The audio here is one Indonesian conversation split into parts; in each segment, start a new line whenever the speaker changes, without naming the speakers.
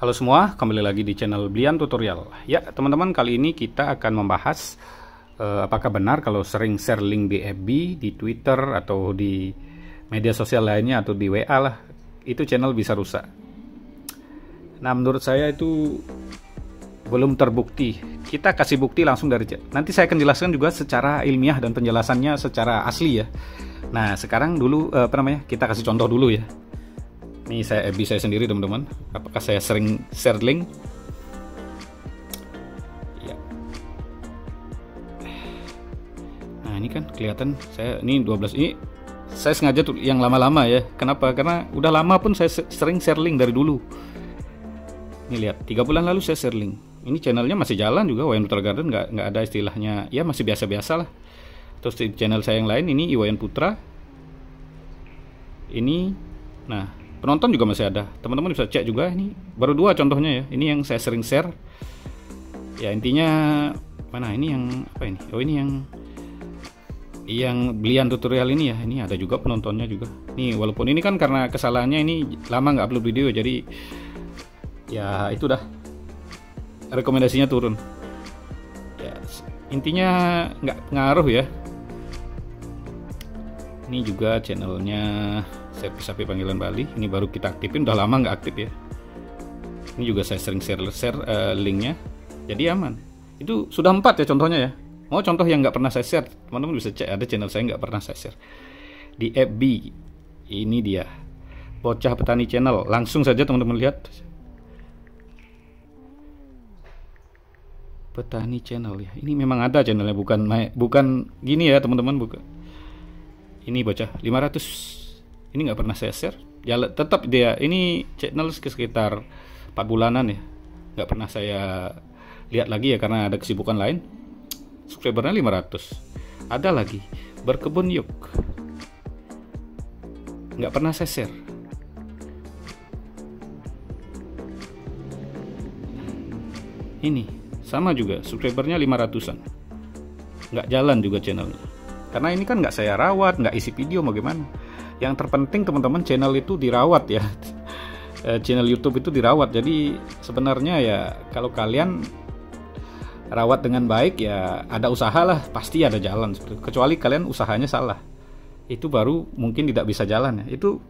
Halo semua, kembali lagi di channel Blian Tutorial. Ya teman-teman, kali ini kita akan membahas apakah benar kalau sering share link di FB, di Twitter, atau di media sosial lainnya, atau di WA lah, itu channel bisa rusak. Nah, menurut saya itu belum terbukti. Kita kasih bukti langsung dari chat. Nanti saya akan jelaskan juga secara ilmiah dan penjelasannya secara asli ya. Nah, sekarang dulu kita kasih contoh dulu ya. Ini saya FB saya sendiri teman-teman. Apakah saya sering share link? Ya. Nah, ini kan kelihatan saya ini 12 ini saya sengaja tuh yang lama-lama ya. Kenapa? Karena udah lama pun saya sering share link dari dulu. Ini lihat, 3 bulan lalu saya share link. Ini channelnya masih jalan juga, Wayan Putra Garden, nggak ada istilahnya, ya masih biasa-biasa lah. Terus di channel saya yang lain ini Iwayan Putra. Ini, nah penonton juga masih ada. Teman-teman bisa cek juga, ini baru 2 contohnya ya. Ini yang saya sering share. Ya intinya mana ini yang apa ini? Oh ini yang Blian Tutorial ini ya. Ini ada juga penontonnya juga. Nih walaupun ini kan karena kesalahannya ini lama nggak upload video, jadi ya itu dah rekomendasinya turun. Ya intinya nggak ngaruh ya. Ini juga channelnya Sapi Panggilan Bali. Ini baru kita aktifin, udah lama nggak aktif ya. Ini juga saya sering share linknya, jadi aman. Itu sudah 4 ya contohnya ya. Mau contoh yang nggak pernah saya share, teman-teman bisa cek, ada channel saya nggak pernah saya share di FB. Ini dia, Bocah Petani Channel. Langsung saja teman-teman lihat, Petani Channel ya. Ini memang ada channelnya, bukan gini ya teman-teman, bukan. Ini bocah 500. Ini nggak pernah saya share. Ya tetap dia ini channel sekitar 4 bulanan ya. Nggak pernah saya lihat lagi ya karena ada kesibukan lain. Subscribernya 500. Ada lagi Berkebun Yuk. Nggak pernah saya share. Ini sama juga subscribernya 500-an. Nggak jalan juga channelnya. Karena ini kan nggak saya rawat, nggak isi video, mau gimana. Yang terpenting teman-teman, channel itu dirawat ya. Channel YouTube itu dirawat. Jadi sebenarnya ya kalau kalian rawat dengan baik ya ada usaha lah, pasti ada jalan. Kecuali kalian usahanya salah, itu baru mungkin tidak bisa jalan ya. Itu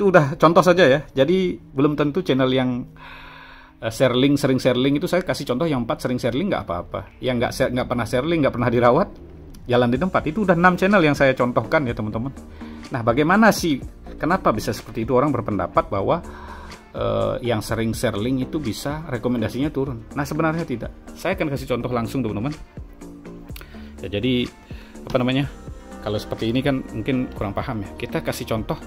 udah contoh saja ya. Jadi belum tentu channel yang sering share link itu, saya kasih contoh yang 4 sering share link nggak apa-apa. Yang nggak pernah share link, nggak pernah dirawat, jalan di tempat, itu udah 6 channel yang saya contohkan ya teman-teman. Nah bagaimana sih, kenapa bisa seperti itu? Orang berpendapat bahwa yang sering share link itu bisa rekomendasinya turun. Nah sebenarnya tidak. Saya akan kasih contoh langsung teman-teman ya. Jadi kalau seperti ini kan mungkin kurang paham ya. Kita kasih contoh,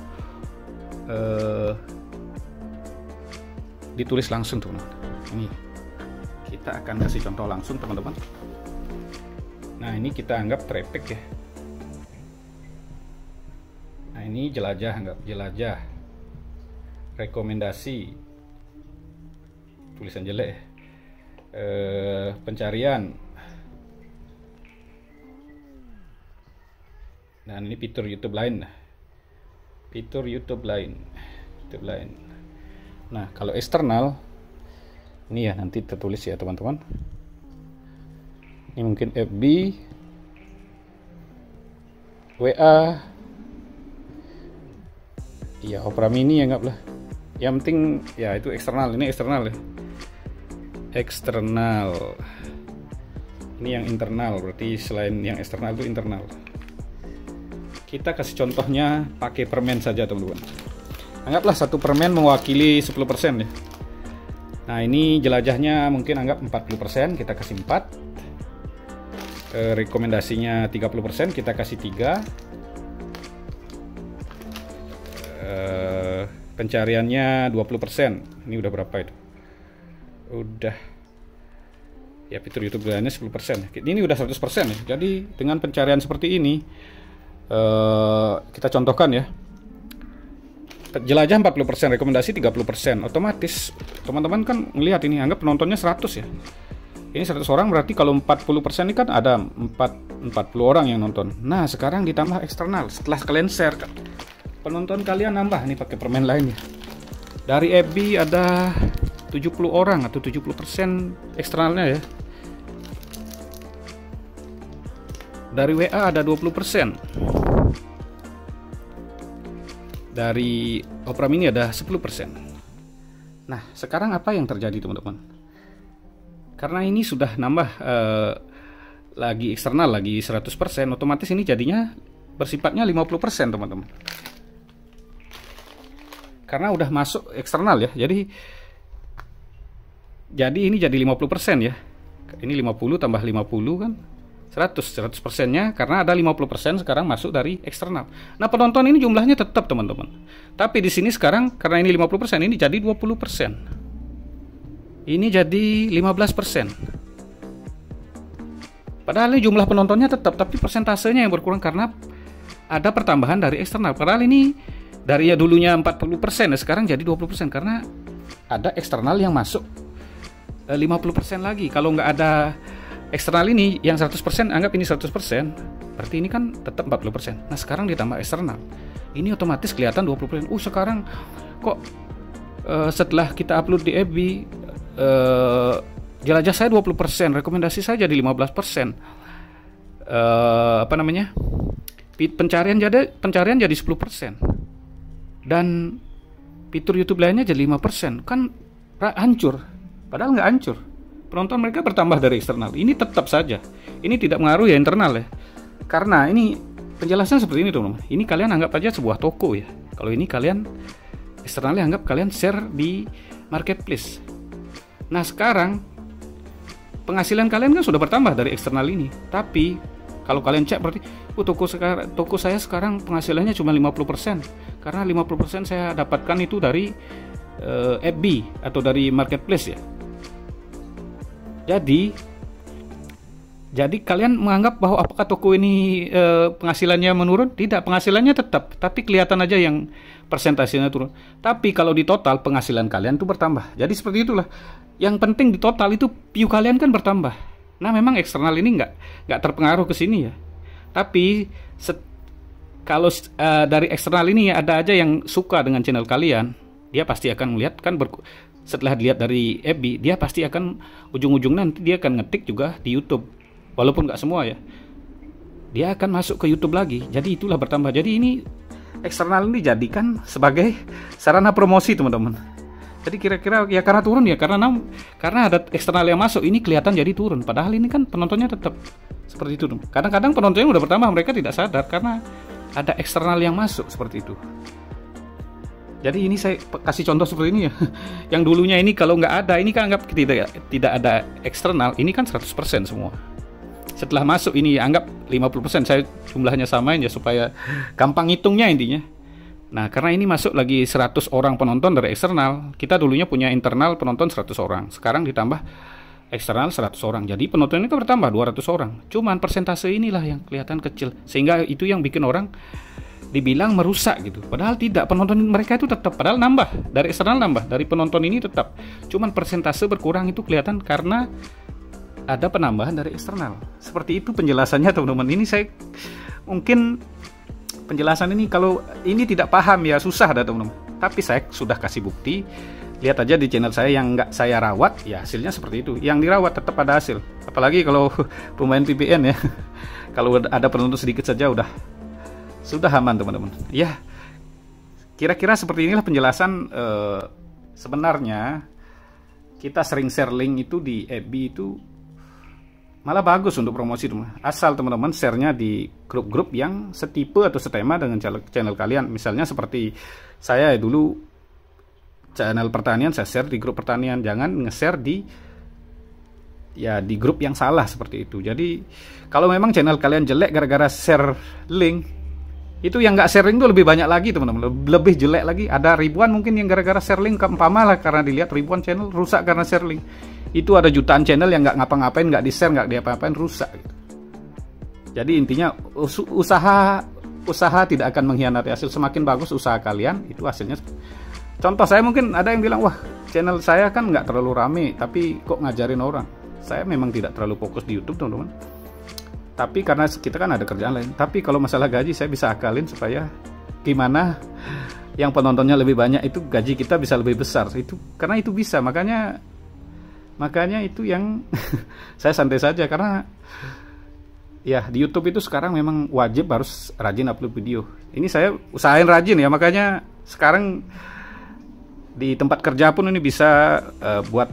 ditulis langsung teman-teman. Ini kita akan kasih contoh langsung teman-teman. Nah ini kita anggap traffic ya. Nah ini jelajah, anggap jelajah. Rekomendasi, tulisan jelek ya. Pencarian. Nah ini fitur YouTube lain. Fitur YouTube lain. Nah kalau eksternal, ini ya nanti tertulis ya teman-teman. Ini mungkin FB, WA, ya Opera Mini ya anggaplah. Yang penting ya itu eksternal. Ini eksternal ya. Eksternal. Ini yang internal, berarti selain yang eksternal itu internal. Kita kasih contohnya pakai permen saja teman-teman. Anggaplah satu permen mewakili 10% ya. Nah ini jelajahnya mungkin anggap 40%, kita kasih 4. Rekomendasinya 30%, kita kasih 3. Pencariannya 20%. Ini udah berapa itu? Udah ya, fitur YouTube lainnya 10%. Ini udah 100% ya. Jadi dengan pencarian seperti ini, kita contohkan ya, jelajah 40%, rekomendasi 30%, otomatis teman-teman kan melihat ini, anggap penontonnya 100 ya. Ini 100 orang, berarti kalau 40% ini kan ada 40 orang yang nonton. Nah sekarang ditambah eksternal, setelah kalian share kan, penonton kalian nambah nih pakai permen lainnya. Dari FB ada 70 orang atau 70% eksternalnya ya. Dari WA ada 20%. Dari Opera Mini ada 10%. Nah, sekarang apa yang terjadi teman-teman? Karena ini sudah nambah lagi eksternal lagi 100%, otomatis ini jadinya bersifatnya 50% teman-teman. Karena udah masuk eksternal ya. Jadi ini jadi 50% ya. Ini 50 tambah 50 kan 100%-nya, karena ada 50% sekarang masuk dari eksternal. Nah, penonton ini jumlahnya tetap teman-teman. Tapi di sini sekarang karena ini 50%, ini jadi 20%. Ini jadi 15%. Padahal ini jumlah penontonnya tetap, tapi persentasenya yang berkurang karena ada pertambahan dari eksternal. Padahal ini dari ya dulunya 40% ya, sekarang jadi 20% karena ada eksternal yang masuk 50% lagi. Kalau nggak ada eksternal ini yang 100%, anggap ini 100%, berarti ini kan tetap 40%. Nah, sekarang ditambah eksternal, ini otomatis kelihatan 20%. Sekarang kok setelah kita upload di FB, jelajah saya 20%, rekomendasi saya jadi 15%. Pencarian jadi 10%. Dan fitur YouTube lainnya jadi 5%. Kan hancur. Padahal nggak hancur. Penonton mereka bertambah dari eksternal. Ini tetap saja. Ini tidak mengaruhi ya internal ya. Karena ini penjelasan seperti ini teman-teman. Ini kalian anggap aja sebuah toko ya. Kalau ini kalian eksternalnya anggap kalian share di marketplace. Nah, sekarang penghasilan kalian kan sudah bertambah dari eksternal ini. Tapi kalau kalian cek berarti toko saya sekarang penghasilannya cuma 50%. Karena 50% saya dapatkan itu dari FB atau dari marketplace ya. Jadi kalian menganggap bahwa apakah toko ini penghasilannya menurun? Tidak, penghasilannya tetap, tapi kelihatan aja yang persentasenya turun. Tapi kalau di total penghasilan kalian itu bertambah. Jadi seperti itulah. Yang penting di total itu view kalian kan bertambah. Nah, memang eksternal ini nggak terpengaruh ke sini ya. Tapi kalau dari eksternal ini ada aja yang suka dengan channel kalian, dia pasti akan melihat kan setelah dilihat dari FB, dia pasti akan ujung-ujungnya nanti dia akan ngetik juga di YouTube. Walaupun nggak semua ya, dia akan masuk ke YouTube lagi. Jadi itulah bertambah. Jadi ini eksternal ini dijadikan sebagai sarana promosi teman-teman. Jadi kira-kira ya karena turun ya, karena ada eksternal yang masuk, ini kelihatan jadi turun. Padahal ini kan penontonnya tetap seperti itu. Kadang-kadang penontonnya udah bertambah, mereka tidak sadar karena ada eksternal yang masuk seperti itu. Jadi ini saya kasih contoh seperti ini ya. Yang dulunya ini kalau nggak ada, ini kan anggap tidak ada eksternal, ini kan 100% semua. Setelah masuk ini anggap 50%, saya jumlahnya samain ya supaya gampang hitungnya intinya. Nah, karena ini masuk lagi 100 orang penonton dari eksternal, kita dulunya punya internal penonton 100 orang, sekarang ditambah eksternal 100 orang. Jadi penontonnya itu bertambah 200 orang. Cuman persentase inilah yang kelihatan kecil, sehingga itu yang bikin orang dibilang merusak gitu. Padahal tidak, penonton mereka itu tetap, padahal nambah, dari eksternal nambah, dari penonton ini tetap. Cuman persentase berkurang itu kelihatan karena ada penambahan dari eksternal. Seperti itu penjelasannya teman-teman. Ini saya mungkin penjelasan ini kalau ini tidak paham ya susah ada teman-teman. Tapi saya sudah kasih bukti. Lihat aja di channel saya yang nggak saya rawat, ya hasilnya seperti itu. Yang dirawat tetap ada hasil. Apalagi kalau pemain VPN ya. Kalau ada penonton sedikit saja sudah aman teman-teman. Ya, kira-kira seperti inilah penjelasan. Sebenarnya kita sering share link itu di FB itu malah bagus untuk promosi teman. Asal teman-teman share-nya di grup-grup yang setipe atau setema dengan channel kalian. Misalnya seperti saya dulu channel pertanian, saya share di grup pertanian. Jangan nge-share di grup yang salah seperti itu. Jadi kalau memang channel kalian jelek gara-gara share link, itu yang nggak sharing itu lebih banyak lagi teman-teman, lebih jelek lagi. Ada ribuan mungkin yang gara-gara share link, keumpama lah karena dilihat ribuan channel rusak karena share link. Itu ada jutaan channel yang nggak ngapa-ngapain, nggak di-share, nggak diapa-apain, rusak gitu. Jadi intinya usaha tidak akan mengkhianati hasil. Semakin bagus usaha kalian, itu hasilnya. Contoh saya mungkin ada yang bilang, wah channel saya kan nggak terlalu rame, tapi kok ngajarin orang. Saya memang tidak terlalu fokus di YouTube teman-teman. Tapi karena kita kan ada kerjaan lain. Tapi kalau masalah gaji saya bisa akalin supaya gimana yang penontonnya lebih banyak itu gaji kita bisa lebih besar. Itu karena itu bisa, makanya itu yang saya santai saja, karena ya di YouTube itu sekarang memang wajib harus rajin upload video. Ini saya usahain rajin ya, makanya sekarang di tempat kerja pun ini bisa buat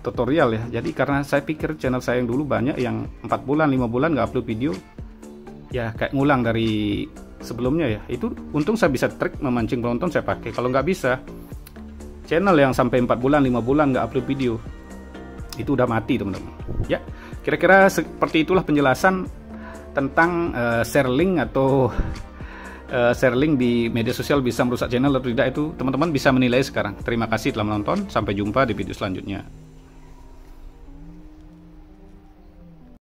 tutorial ya. Jadi karena saya pikir channel saya yang dulu banyak yang 4 bulan 5 bulan nggak upload video, ya kayak ngulang dari sebelumnya ya. Itu untung saya bisa trik memancing penonton saya pakai. Kalau nggak bisa, channel yang sampai 4 bulan 5 bulan nggak upload video, itu udah mati teman-teman ya. Kira-kira seperti itulah penjelasan tentang share link atau share link di media sosial bisa merusak channel atau tidak. Itu teman-teman bisa menilai sekarang. Terima kasih telah menonton, sampai jumpa di video selanjutnya.